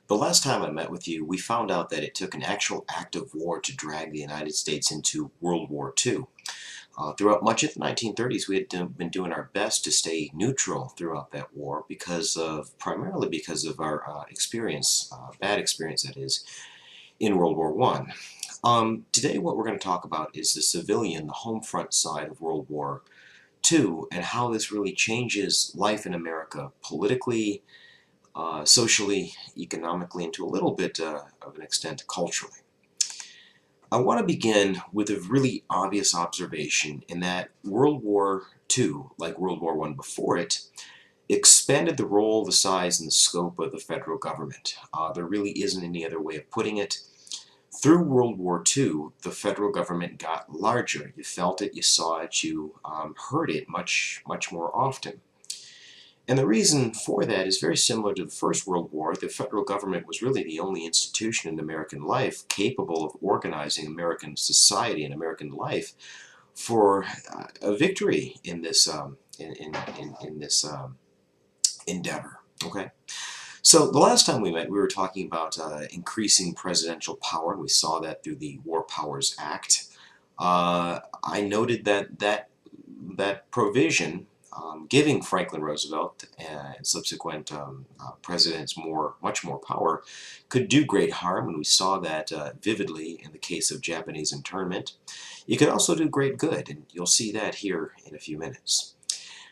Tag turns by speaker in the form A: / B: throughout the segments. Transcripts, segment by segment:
A: The last time I met with you, we found out that it took an actual act of war to drag the United States into World War II. Throughout much of the 1930s, we had been doing our best to stay neutral throughout that war primarily because of our bad experience that is, in World War I. Today what we're going to talk about is the civilian, the home front side of World War II, and how this really changes life in America politically, socially, economically, and to a little bit of an extent culturally. I want to begin with a really obvious observation in that World War II, like World War I before it, expanded the role, the size, and the scope of the federal government. There really isn't any other way of putting it. Through World War II, the federal government got larger. You felt it, you saw it, you heard it much more often. And the reason for that is very similar to the First World War. The federal government was really the only institution in American life capable of organizing American society and American life for a victory in this endeavor. Okay. So the last time we met, we were talking about increasing presidential power, and we saw that through the War Powers Act. I noted that provision giving Franklin Roosevelt and subsequent presidents much more power could do great harm, and we saw that vividly in the case of Japanese internment. It could also do great good, and you'll see that here in a few minutes.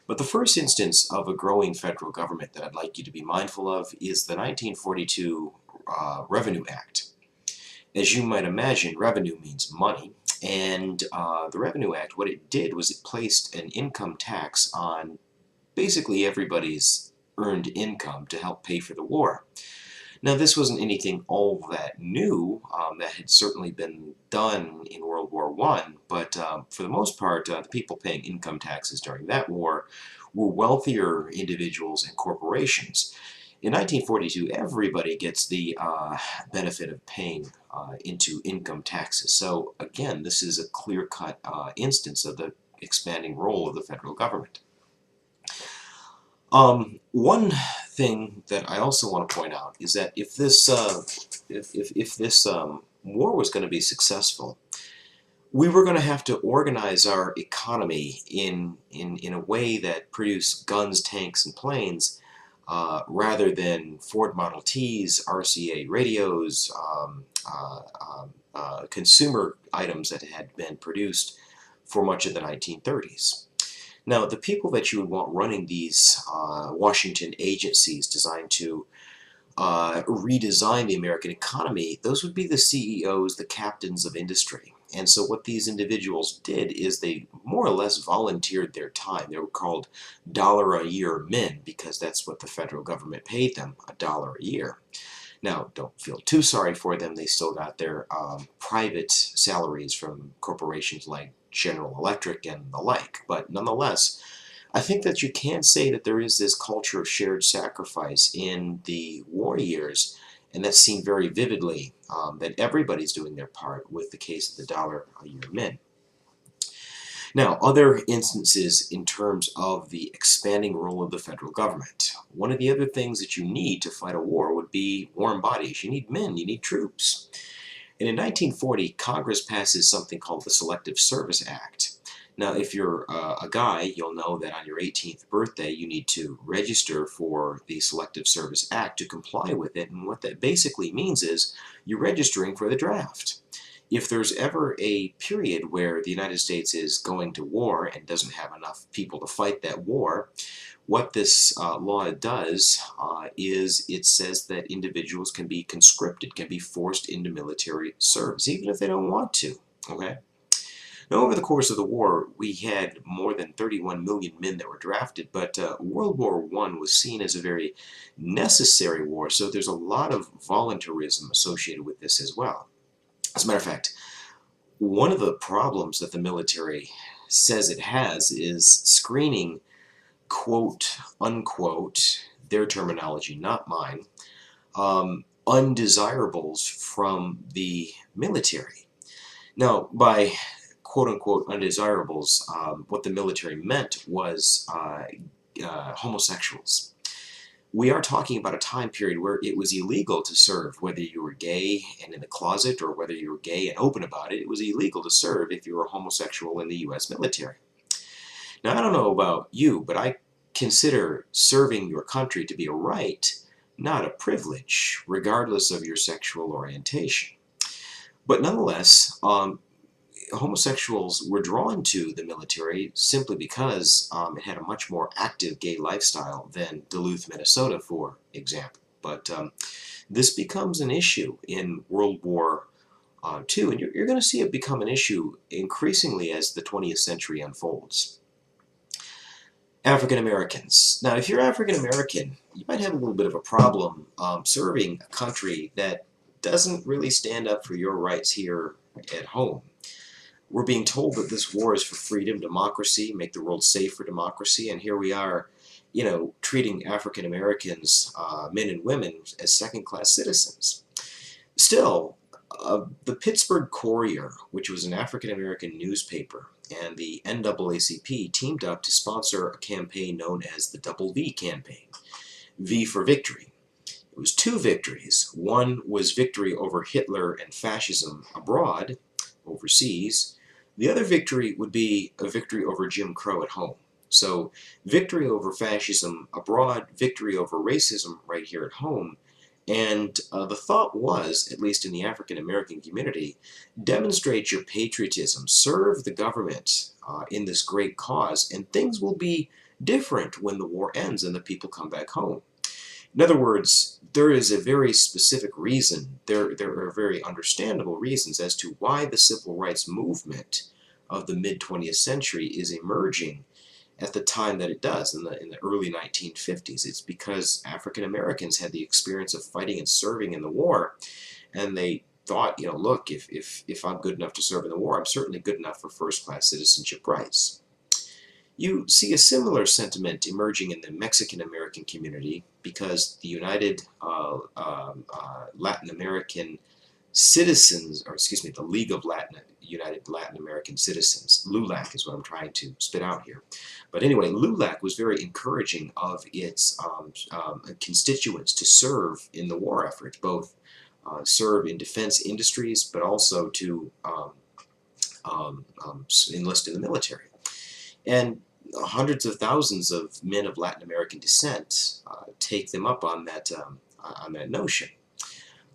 A: But the first instance of a growing federal government that I'd like you to be mindful of is the 1942 Revenue Act. As you might imagine, revenue means money. And the Revenue Act, what it did was it placed an income tax on basically everybody's earned income to help pay for the war. Now, this wasn't anything all that new. That had certainly been done in World War I, but for the most part, the people paying income taxes during that war were wealthier individuals and corporations. In 1942, everybody gets the benefit of paying into income taxes. So again, this is a clear-cut instance of the expanding role of the federal government. One thing that I also want to point out is that if this war was going to be successful, we were going to have to organize our economy in a way that produced guns, tanks, and planes, rather than Ford Model Ts, RCA radios, consumer items that had been produced for much of the 1930s. Now, the people that you would want running these Washington agencies designed to redesign the American economy, those would be the CEOs, the captains of industry. And so what these individuals did is they more or less volunteered their time. They were called $1-a-year men because that's what the federal government paid them, $1 a year. Now, don't feel too sorry for them. They still got their private salaries from corporations like General Electric and the like. But nonetheless, I think that you can say that there is this culture of shared sacrifice in the war years, and that's seen very vividly, that everybody's doing their part with the case of the $1-a-year men. Now, other instances in terms of the expanding role of the federal government. One of the other things that you need to fight a war would be warm bodies. You need men, you need troops. And in 1940, Congress passes something called the Selective Service Act. Now, if you're a guy, you'll know that on your 18th birthday, you need to register for the Selective Service Act to comply with it. And what that basically means is you're registering for the draft. If there's ever a period where the United States is going to war and doesn't have enough people to fight that war, what this law does is it says that individuals can be conscripted, can be forced into military service, even if they don't want to. Okay? Now, over the course of the war, we had more than 31 million men that were drafted, but World War I was seen as a very necessary war, so there's a lot of voluntarism associated with this as well. As a matter of fact, one of the problems that the military says it has is screening, quote, unquote, their terminology, not mine, undesirables from the military. Now, by quote-unquote undesirables, what the military meant was homosexuals. we are talking about a time period where it was illegal to serve, whether you were gay and in the closet or whether you were gay and open about it. It was illegal to serve if you were homosexual in the U.S. military. Now, I don't know about you, but I consider serving your country to be a right, not a privilege, regardless of your sexual orientation. But nonetheless, homosexuals were drawn to the military simply because it had a much more active gay lifestyle than Duluth, Minnesota, for example. But this becomes an issue in World War II, and you're going to see it become an issue increasingly as the 20th century unfolds. African Americans. Now, if you're African American, you might have a little bit of a problem serving a country that doesn't really stand up for your rights here at home. We're being told that this war is for freedom, democracy, make the world safe for democracy, and here we are, treating African Americans, men and women, as second-class citizens. Still, the Pittsburgh Courier, which was an African American newspaper, and the NAACP teamed up to sponsor a campaign known as the Double V campaign, V for victory. It was two victories. One was victory over Hitler and fascism abroad, overseas. The other victory would be a victory over Jim Crow at home. So victory over fascism abroad, victory over racism right here at home. And the thought was, at least in the African American community, demonstrate your patriotism, serve the government in this great cause, and things will be different when the war ends and the people come back home. In other words, there is a very specific reason, there are very understandable reasons as to why the civil rights movement of the mid-20th century is emerging at the time that it does, in the early 1950s. It's because African Americans had the experience of fighting and serving in the war, and they thought, look, if I'm good enough to serve in the war, I'm certainly good enough for first-class citizenship rights. You see a similar sentiment emerging in the Mexican American community because the United Latin American Citizens, or excuse me, the League of United Latin American Citizens, LULAC is what I'm trying to spit out here. But anyway, LULAC was very encouraging of its constituents to serve in the war effort, both serve in defense industries, but also to enlist in the military. And hundreds of thousands of men of Latin American descent take them up on that notion.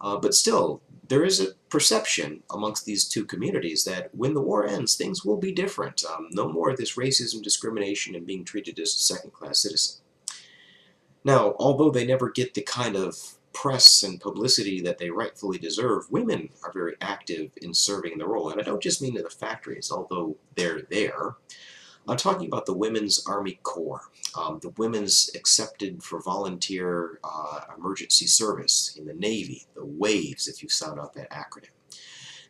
A: But still, there is a perception amongst these two communities that when the war ends, things will be different. No more of this racism, discrimination, and being treated as a second-class citizen. Now, although they never get the kind of press and publicity that they rightfully deserve, women are very active in serving in the role. And I don't just mean in the factories, although they're there. I'm talking about the Women's Army Corps, the women's accepted for volunteer emergency service in the Navy, the WAVES, if you sound out that acronym.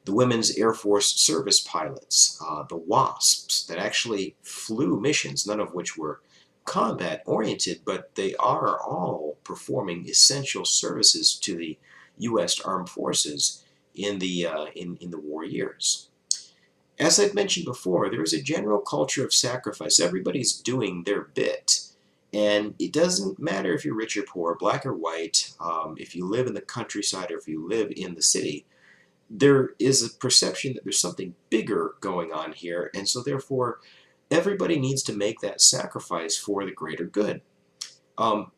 A: The Women's Air Force Service Pilots, the WASPs, that actually flew missions, none of which were combat-oriented, but they are all performing essential services to the U.S. Armed Forces in the war years. As I've mentioned before, there is a general culture of sacrifice. Everybody's doing their bit. And it doesn't matter if you're rich or poor, black or white, if you live in the countryside or if you live in the city. There is a perception that there's something bigger going on here, and so therefore everybody needs to make that sacrifice for the greater good.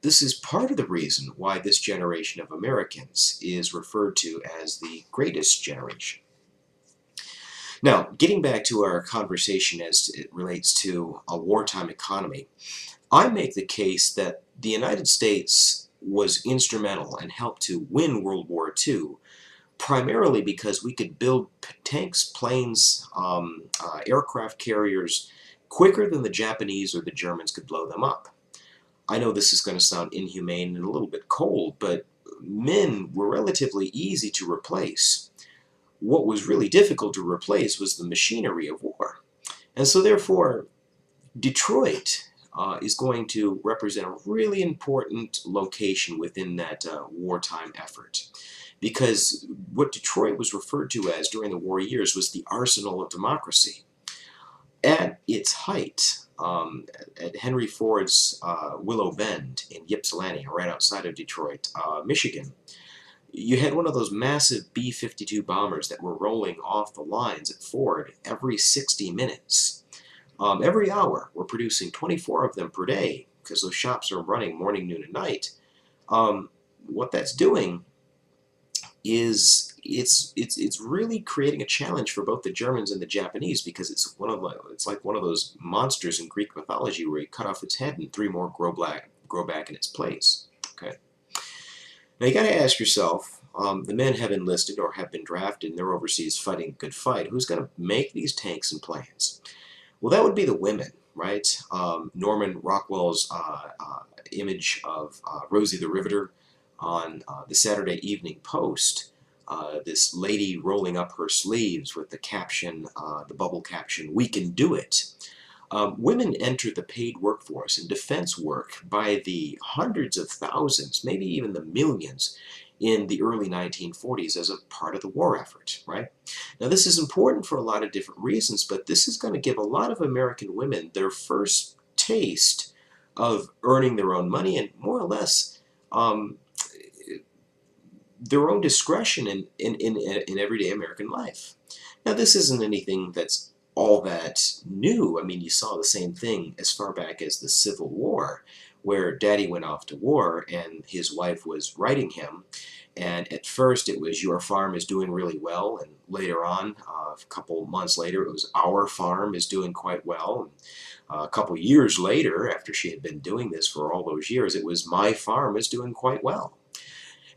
A: This is part of the reason why this generation of Americans is referred to as the greatest generation. Now, getting back to our conversation as it relates to a wartime economy, I make the case that the United States was instrumental and helped to win World War II, primarily because we could build tanks, planes, aircraft carriers quicker than the Japanese or the Germans could blow them up. I know this is going to sound inhumane and a little bit cold, but men were relatively easy to replace. What was really difficult to replace was the machinery of war. And so therefore, Detroit is going to represent a really important location within that wartime effort. Because what Detroit was referred to as during the war years was the arsenal of democracy. At its height, at Henry Ford's Willow Bend in Ypsilanti, right outside of Detroit, Michigan. You had one of those massive B-52 bombers that were rolling off the lines at Ford every 60 minutes. Every hour, we're producing 24 of them per day because those shops are running morning, noon, and night. What that's doing is it's really creating a challenge for both the Germans and the Japanese, because it's like one of those monsters in Greek mythology where you cut off its head and three more grow back in its place. Okay. Now you got to ask yourself, the men have enlisted or have been drafted and they're overseas fighting a good fight. Who's going to make these tanks and planes? Well, that would be the women, right? Norman Rockwell's image of Rosie the Riveter on the Saturday Evening Post, this lady rolling up her sleeves with the caption, the bubble caption, "We can do it." Women enter the paid workforce in defense work by the hundreds of thousands, maybe even the millions, in the early 1940s as a part of the war effort, right? Now this is important for a lot of different reasons, but this is going to give a lot of American women their first taste of earning their own money and more or less their own discretion in everyday American life. Now this isn't anything that's all that new. I mean, you saw the same thing as far back as the Civil War, where Daddy went off to war and his wife was writing him, and at first it was, "Your farm is doing really well," and later on, a couple months later, it was, "Our farm is doing quite well." And a couple years later, after she had been doing this for all those years, it was, "My farm is doing quite well."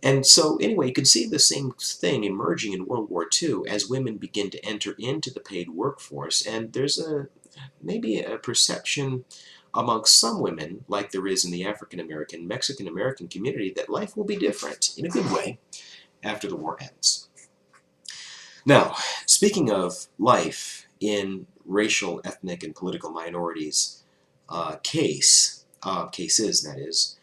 A: And so anyway, you can see the same thing emerging in World War II as women begin to enter into the paid workforce, and there's maybe a perception amongst some women, like there is in the African American, Mexican American community, that life will be different, in a good way, after the war ends. Now, speaking of life in racial, ethnic, and political minorities cases, that is,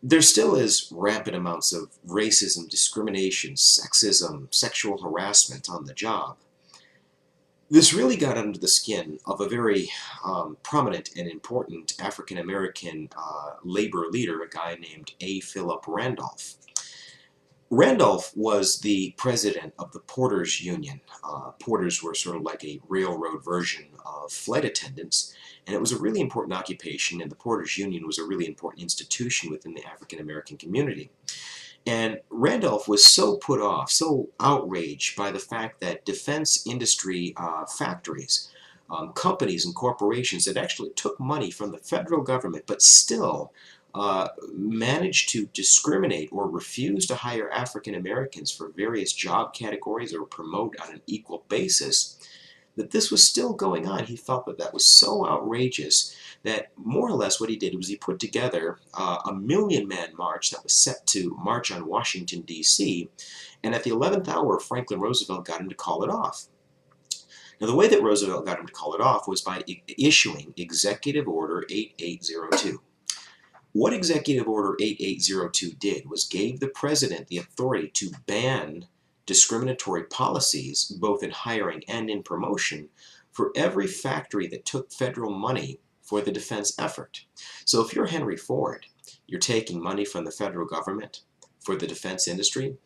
A: there still is rampant amounts of racism, discrimination, sexism, sexual harassment on the job. This really got under the skin of a very prominent and important African American labor leader, a guy named A. Philip Randolph. Randolph was the president of the Porters Union. Porters were sort of like a railroad version of flight attendants, and it was a really important occupation, and the Porters Union was a really important institution within the African American community. And Randolph was so put off, so outraged by the fact that defense industry factories, companies and corporations that actually took money from the federal government but still managed to discriminate or refuse to hire African Americans for various job categories or promote on an equal basis, that this was still going on. He felt that that was so outrageous that more or less what he did was he put together a million-man march that was set to march on Washington, D.C., and at the 11th hour, Franklin Roosevelt got him to call it off. Now, the way that Roosevelt got him to call it off was by issuing Executive Order 8802. What Executive Order 8802 did was gave the president the authority to ban discriminatory policies, both in hiring and in promotion, for every factory that took federal money for the defense effort. So if you're Henry Ford, you're taking money from the federal government for the defense industry,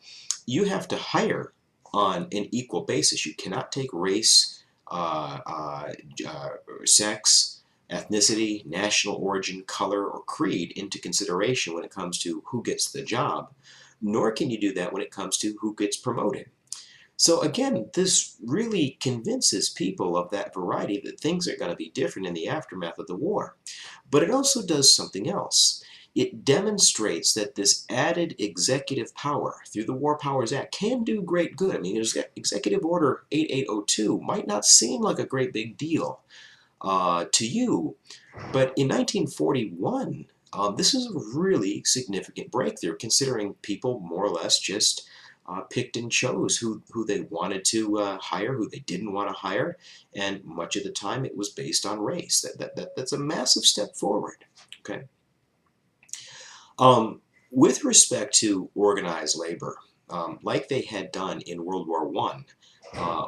A: you have to hire on an equal basis. You cannot take race, sex, ethnicity, national origin, color, or creed into consideration when it comes to who gets the job, nor can you do that when it comes to who gets promoted. So again, this really convinces people of that variety that things are going to be different in the aftermath of the war. But it also does something else. It demonstrates that this added executive power through the War Powers Act can do great good. I mean, Executive Order 8802 might not seem like a great big deal to you, but in 1941, this is a really significant breakthrough, considering people more or less just picked and chose who they wanted to hire, who they didn't want to hire, and much of the time it was based on race. That's a massive step forward. Okay. With respect to organized labor, like they had done in World War I,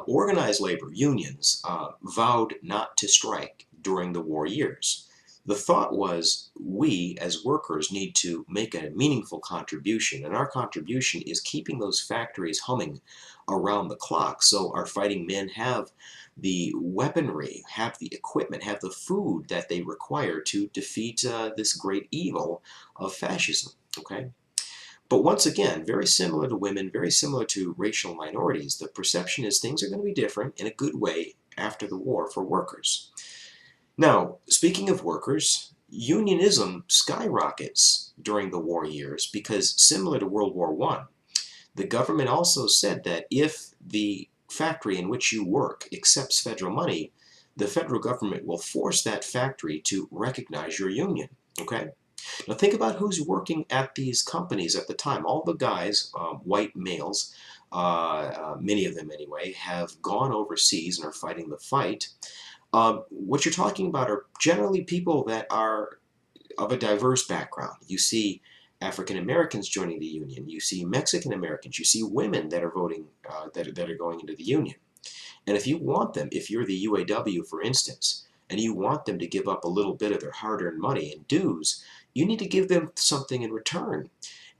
A: organized labor unions vowed not to strike during the war years. The thought was we as workers need to make a meaningful contribution, and our contribution is keeping those factories humming around the clock so our fighting men have the weaponry, have the equipment, have the food that they require to defeat this great evil of fascism. Okay? But once again, very similar to women, very similar to racial minorities, the perception is things are going to be different in a good way after the war for workers. Now, speaking of workers, unionism skyrockets during the war years because, similar to World War I, the government also said that if the factory in which you work accepts federal money, the federal government will force that factory to recognize your union. Okay? Now think about who's working at these companies at the time. All the guys, white males, many of them anyway, have gone overseas and are fighting the fight. What you're talking about are generally people that are of a diverse background. You see African Americans joining the union. You see Mexican Americans. You see women that are voting, that are going into the union. And if you want them, if you're the UAW, for instance, and you want them to give up a little bit of their hard-earned money in dues, you need to give them something in return.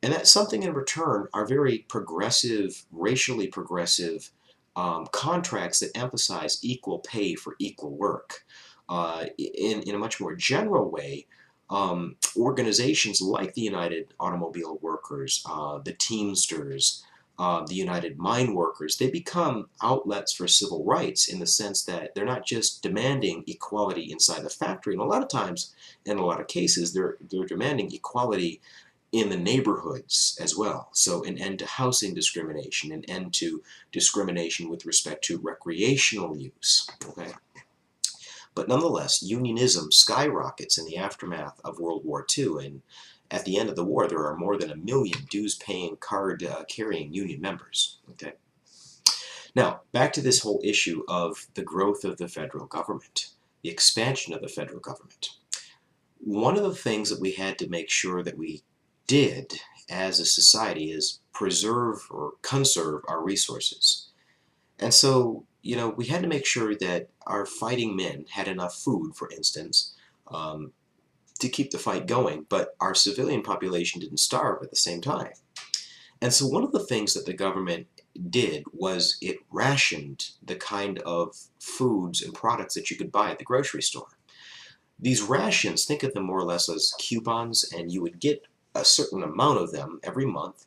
A: And that something in return are very progressive, racially progressive contracts that emphasize equal pay for equal work. In a much more general way, organizations like the United Automobile Workers, the Teamsters, the United Mine Workers, they become outlets for civil rights in the sense that they're not just demanding equality inside the factory. And a lot of times, in a lot of cases, they're demanding equality in the neighborhoods as well. So an end to housing discrimination, an end to discrimination with respect to recreational use. Okay? But nonetheless, unionism skyrockets in the aftermath of World War II, and at the end of the war, there are more than 1 million dues-paying, card-carrying union members. Okay. Now, back to this whole issue of the growth of the federal government, the expansion of the federal government. One of the things that we had to make sure that we did as a society is preserve or conserve our resources. And so, we had to make sure that our fighting men had enough food, for instance, to keep the fight going, but our civilian population didn't starve at the same time. And so one of the things that the government did was it rationed the kind of foods and products that you could buy at the grocery store. These rations, think of them more or less as coupons, and you would get a certain amount of them every month.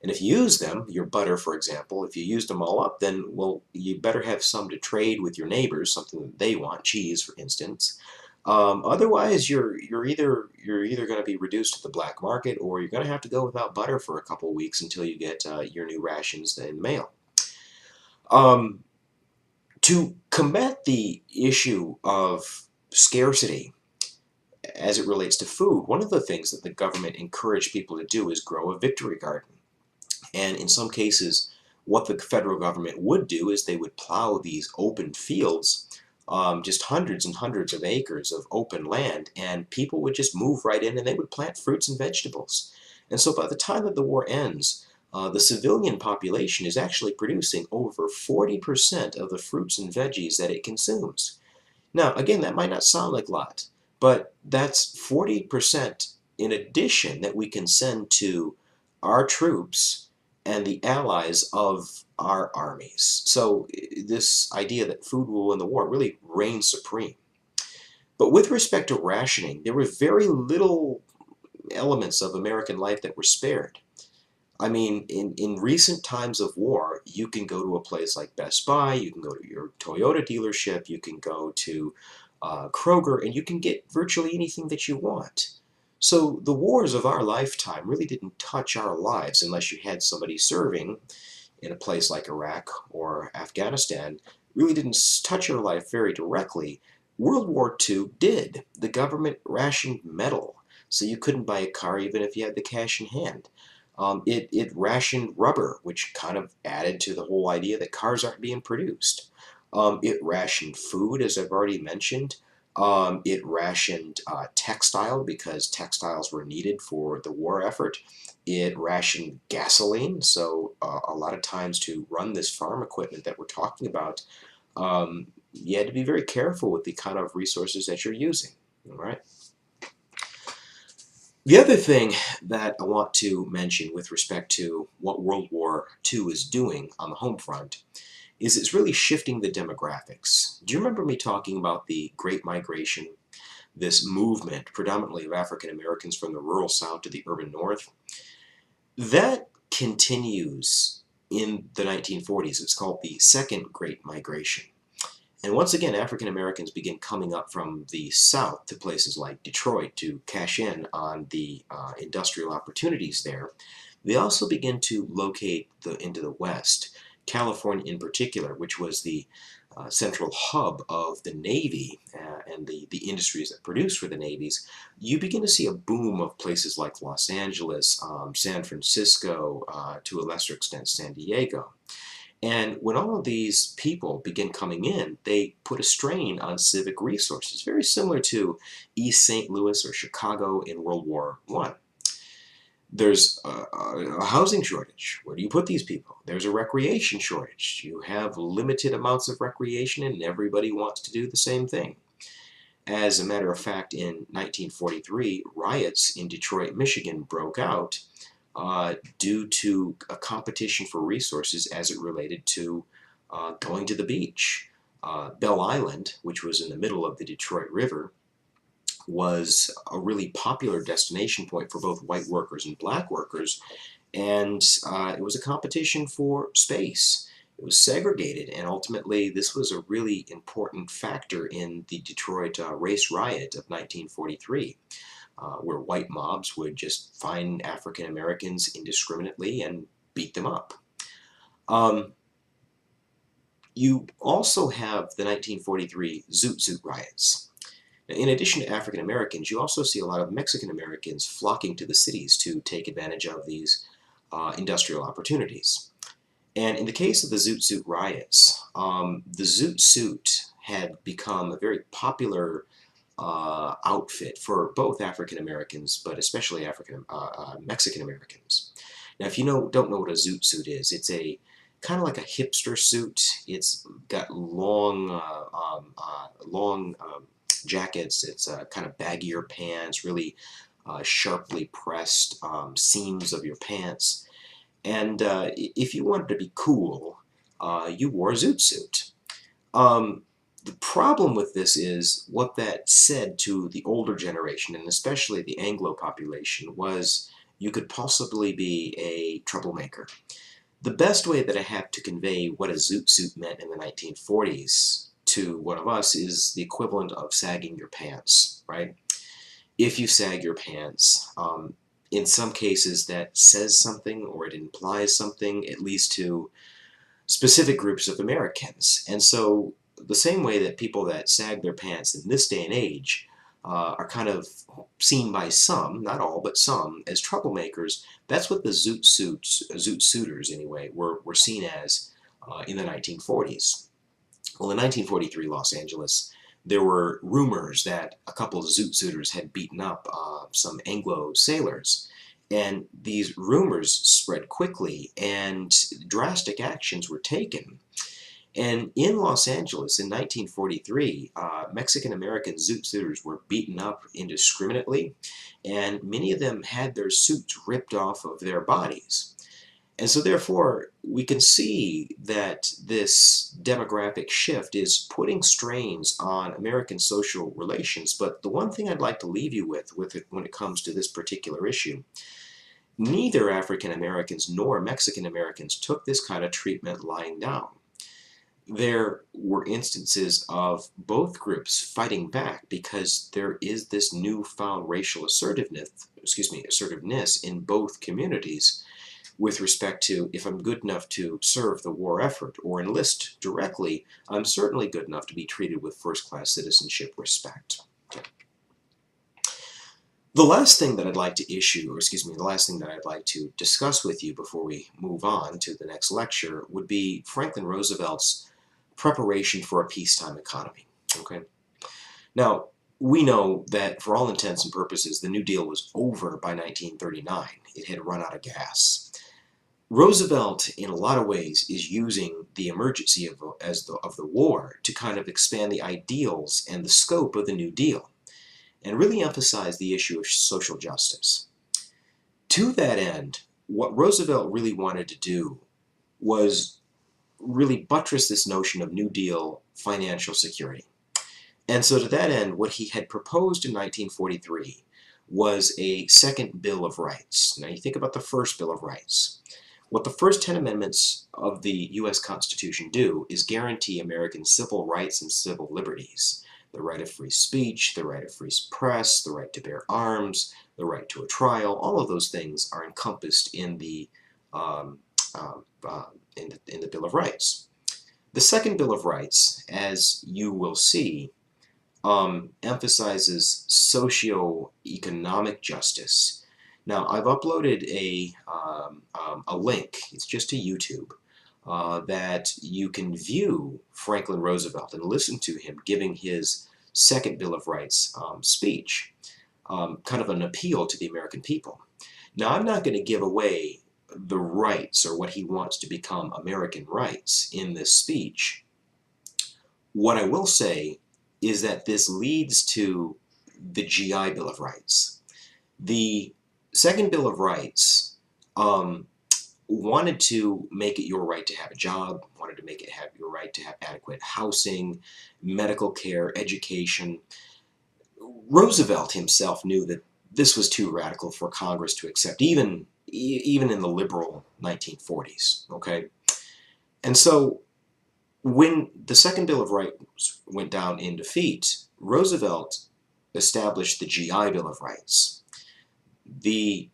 A: And if you use them, your butter, for example, if you used them all up, then, well, you better have some to trade with your neighbors, something that they want, cheese, for instance. Otherwise, you're either going to be reduced to the black market, or you're going to have to go without butter for a couple of weeks until you get your new rations in the mail. To combat the issue of scarcity as it relates to food, one of the things that the government encouraged people to do is grow a victory garden. And in some cases, what the federal government would do is they would plow these open fields, just hundreds and hundreds of acres of open land, and people would just move right in and they would plant fruits and vegetables. And so by the time that the war ends, the civilian population is actually producing over 40% of the fruits and veggies that it consumes. Now, again, that might not sound like a lot, but that's 40% in addition that we can send to our troops and the allies of our armies. So this idea that food will win the war really reigns supreme. But with respect to rationing, there were very little elements of American life that were spared. I mean, in recent times of war, you can go to a place like Best Buy, you can go to your Toyota dealership, you can go to Kroger, and you can get virtually anything that you want. So the wars of our lifetime really didn't touch our lives unless you had somebody serving in a place like Iraq or Afghanistan. Really didn't touch your life very directly. World War II did. The government rationed metal, so you couldn't buy a car even if you had the cash in hand. It rationed rubber, which kind of added to the whole idea that cars aren't being produced. It rationed food, as I've already mentioned. It rationed textile because textiles were needed for the war effort. It rationed gasoline, so a lot of times to run this farm equipment that we're talking about, you had to be very careful with the kind of resources that you're using. All right. The other thing that I want to mention with respect to what World War II is doing on the home front is it's really shifting the demographics. Do you remember me talking about the Great Migration, this movement predominantly of African Americans from the rural South to the urban North? That continues in the 1940s. It's called the Second Great Migration. And once again, African Americans begin coming up from the South to places like Detroit to cash in on the industrial opportunities there. They also begin to locate into the West, California in particular, which was the central hub of the Navy and the industries that produced for the navies. You begin to see a boom of places like Los Angeles, San Francisco, to a lesser extent San Diego. And when all of these people begin coming in, they put a strain on civic resources, very similar to East St. Louis or Chicago in World War I. There's a housing shortage. Where do you put these people? There's a recreation shortage. You have limited amounts of recreation and everybody wants to do the same thing. As a matter of fact, in 1943, riots in Detroit, Michigan broke out due to a competition for resources as it related to going to the beach. Belle Island, which was in the middle of the Detroit River, was a really popular destination point for both white workers and black workers, and it was a competition for space. It was segregated, and ultimately this was a really important factor in the Detroit race riot of 1943. Where white mobs would just find African Americans indiscriminately and beat them up. You also have the 1943 Zoot Suit riots. Now, in addition to African Americans, you also see a lot of Mexican Americans flocking to the cities to take advantage of these industrial opportunities. And in the case of the Zoot Suit riots, the Zoot Suit had become a very popular outfit for both African Americans, but especially Mexican Americans. Now, if you don't know what a zoot suit is, it's a kind of like a hipster suit. It's got long jackets. It's kind of baggier pants, really sharply pressed seams of your pants. And if you wanted to be cool, you wore a zoot suit. The problem with this is what that said to the older generation, and especially the Anglo population, was you could possibly be a troublemaker. The best way that I have to convey what a zoot suit meant in the 1940s to one of us is the equivalent of sagging your pants, right? If you sag your pants, in some cases that says something or it implies something, at least to specific groups of Americans. And so the same way that people that sag their pants in this day and age are kind of seen by some, not all, but some, as troublemakers, that's what the zoot suiters anyway, were seen as in the 1940s. Well, in 1943 Los Angeles, there were rumors that a couple of zoot suiters had beaten up some Anglo sailors. And these rumors spread quickly, and drastic actions were taken. And in Los Angeles in 1943, Mexican-American zoot suiters were beaten up indiscriminately, and many of them had their suits ripped off of their bodies. And so therefore, we can see that this demographic shift is putting strains on American social relations. But the one thing I'd like to leave you with it, when it comes to this particular issue, neither African Americans nor Mexican Americans took this kind of treatment lying down. There were instances of both groups fighting back because there is this newfound racial assertiveness in both communities with respect to, if I'm good enough to serve the war effort or enlist directly, I'm certainly good enough to be treated with first-class citizenship respect. Okay. The last thing that I'd like to the last thing that I'd like to discuss with you before we move on to the next lecture would be Franklin Roosevelt's preparation for a peacetime economy. Okay. Now, we know that for all intents and purposes, the New Deal was over by 1939. It had run out of gas. Roosevelt, in a lot of ways, is using the emergency of the war to kind of expand the ideals and the scope of the New Deal and really emphasize the issue of social justice. To that end, what Roosevelt really wanted to do was really buttress this notion of New Deal financial security. And so to that end, what he had proposed in 1943 was a second Bill of Rights. Now you think about the first Bill of Rights. What the first 10 amendments of the U.S. Constitution do is guarantee American civil rights and civil liberties. The right of free speech, the right of free press, the right to bear arms, the right to a trial, all of those things are encompassed in the Bill of Rights. The second Bill of Rights, as you will see, emphasizes socio-economic justice. Now, I've uploaded a link, it's just to YouTube, that you can view Franklin Roosevelt and listen to him giving his second Bill of Rights speech, kind of an appeal to the American people. Now, I'm not going to give away the rights or what he wants to become American rights in this speech. What I will say is that this leads to the GI Bill of Rights. The second Bill of Rights wanted to make it your right to have a job, wanted to make it have your right to have adequate housing, medical care, education. Roosevelt himself knew that this was too radical for Congress to accept, even in the liberal 1940s, okay? And so when the second Bill of Rights went down in defeat, Roosevelt established the GI Bill of Rights, the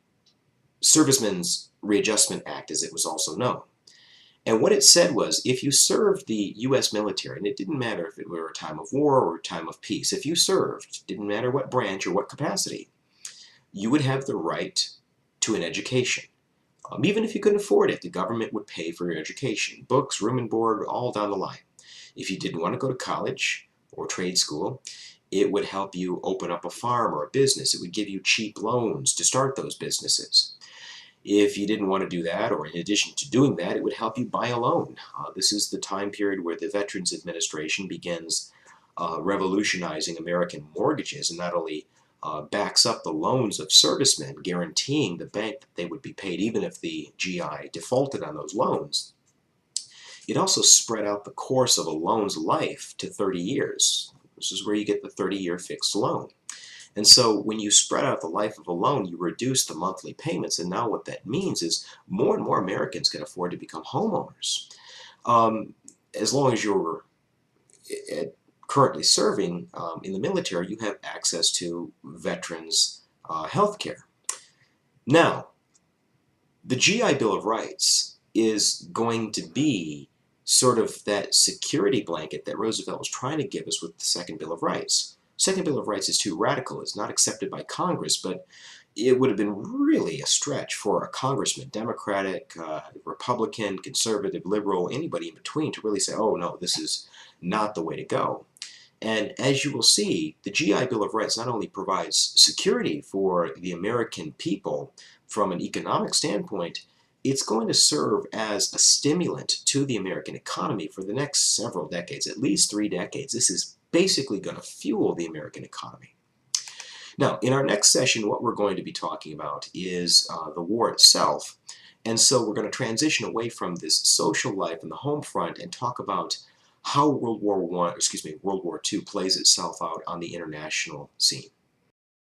A: Servicemen's Readjustment Act, as it was also known. And what it said was, if you served the U.S. military, and it didn't matter if it were a time of war or a time of peace, if you served, didn't matter what branch or what capacity, you would have the right to an education. Even if you couldn't afford it, the government would pay for your education. Books, room and board, all down the line. If you didn't want to go to college or trade school, it would help you open up a farm or a business. It would give you cheap loans to start those businesses. If you didn't want to do that, or in addition to doing that, it would help you buy a loan. This is the time period where the Veterans Administration begins revolutionizing American mortgages, and not only backs up the loans of servicemen, guaranteeing the bank that they would be paid even if the GI defaulted on those loans. It also spread out the course of a loan's life to 30 years. This is where you get the 30-year fixed loan. And so when you spread out the life of a loan, you reduce the monthly payments, and now what that means is more and more Americans can afford to become homeowners. As long as you're currently serving in the military, you have access to veterans health care. Now, the GI Bill of Rights is going to be sort of that security blanket that Roosevelt was trying to give us with the second Bill of Rights. Second Bill of Rights is too radical. It's not accepted by Congress, but it would have been really a stretch for a congressman, Democratic, Republican, conservative, liberal, anybody in between, to really say, oh no, this is not the way to go. And as you will see, the GI Bill of Rights not only provides security for the American people from an economic standpoint, it's going to serve as a stimulant to the American economy for the next several decades, at least 3 decades. This is basically going to fuel the American economy. Now, in our next session, what we're going to be talking about is the war itself. And so we're going to transition away from this social life and the home front and talk about how World War II plays itself out on the international scene.